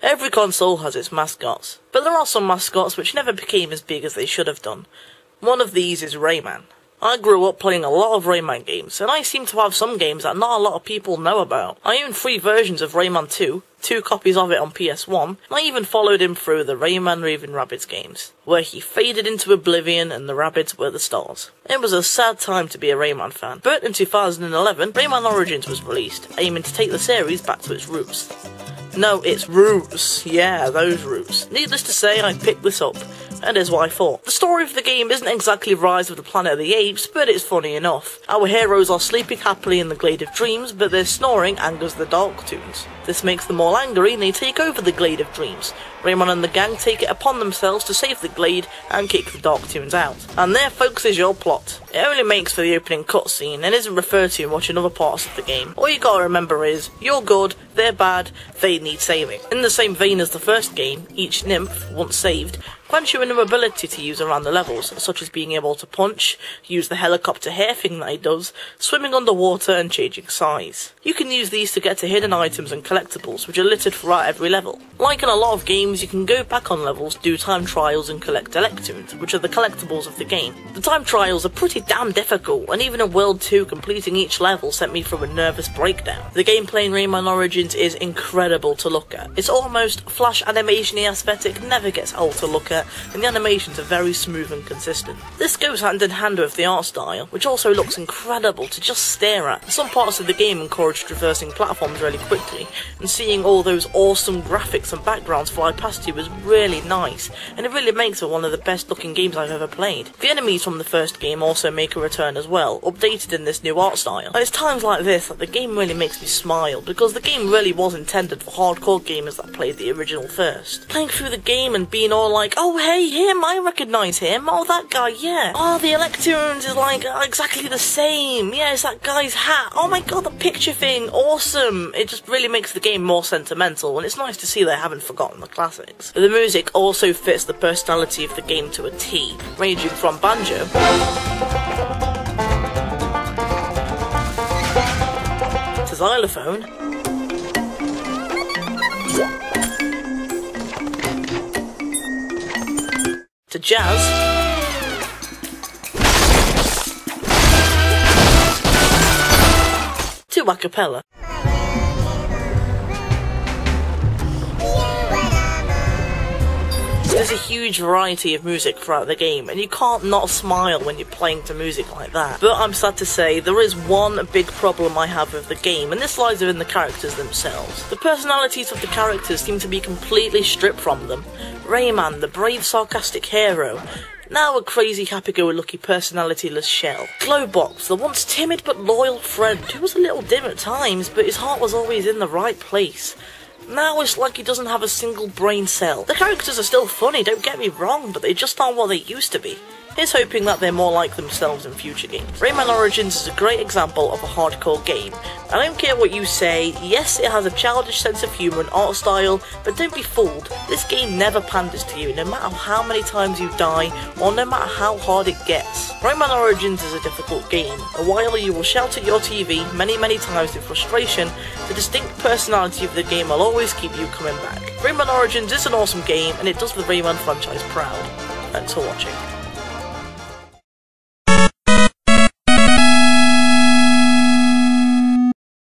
Every console has its mascots, but there are some mascots which never became as big as they should have done. One of these is Rayman. I grew up playing a lot of Rayman games, and I seem to have some games that not a lot of people know about. I own 3 versions of Rayman 2, 2 copies of it on PS1, and I even followed him through the Rayman Raving Rabbids games, where he faded into oblivion and the Rabbids were the stars. It was a sad time to be a Rayman fan, but in 2011, Rayman Origins was released, aiming to take the series back to its roots. No, it's roots. Yeah, those roots. Needless to say, I picked this up, and here's what I thought. The story of the game isn't exactly Rise of the Planet of the Apes, but it's funny enough. Our heroes are sleeping happily in the Glade of Dreams, but their snoring angers the Darktoons. This makes them all angry and they take over the Glade of Dreams. Rayman and the gang take it upon themselves to save the Glade and kick the Darktoons out. And there, folks, is your plot. It only makes for the opening cutscene and isn't referred to much in other parts of the game. All you gotta remember is, you're good, they're bad, they need saving. In the same vein as the first game, each nymph, once saved, grants you a new ability to use around the levels, such as being able to punch, use the helicopter hair thing that he does, swimming underwater and changing size. You can use these to get to hidden items and collectibles, which are littered throughout every level. Like in a lot of games, you can go back on levels, do time trials and collect Electoons, which are the collectibles of the game. The time trials are pretty damn difficult, and even in World 2, completing each level sent me through a nervous breakdown. The gameplay in Rayman Origins is incredible to look at. It's almost flash animation-y aesthetic, never gets old to look at, and the animations are very smooth and consistent. This goes hand in hand with the art style, which also looks incredible to just stare at. Some parts of the game encourage traversing platforms really quickly, and seeing all those awesome graphics and backgrounds fly past you is really nice, and it really makes it one of the best looking games I've ever played. The enemies from the first game also make a return as well, updated in this new art style. And it's times like this that the game really makes me smile, because the game really was intended for hardcore gamers that played the original first. Playing through the game and being all like, oh hey, him, I recognise him, oh that guy, yeah, oh the Electoons is like exactly the same, yeah, it's that guy's hat, oh my god, the picture thing, awesome. It just really makes the game more sentimental, and it's nice to see they haven't forgotten the classics. The music also fits the personality of the game to a T, ranging from banjo to xylophone to jazz to a cappella. There's a huge variety of music throughout the game, and you can't not smile when you're playing to music like that. But I'm sad to say, there is one big problem I have with the game, and this lies within the characters themselves. The personalities of the characters seem to be completely stripped from them. Rayman, the brave, sarcastic hero, now a crazy, happy-go-lucky, personality-less shell. Glowbox, the once timid but loyal friend, who was a little dim at times, but his heart was always in the right place. Now it's like he doesn't have a single brain cell. The characters are still funny, don't get me wrong, but they just aren't what they used to be. Here's hoping that they're more like themselves in future games. Rayman Origins is a great example of a hardcore game. I don't care what you say, yes it has a childish sense of humour and art style, but don't be fooled, this game never panders to you, no matter how many times you die, or no matter how hard it gets. Rayman Origins is a difficult game, and while you will shout at your TV many times in frustration, the distinct personality of the game will always keep you coming back. Rayman Origins is an awesome game, and it does the Rayman franchise proud. Thanks for watching.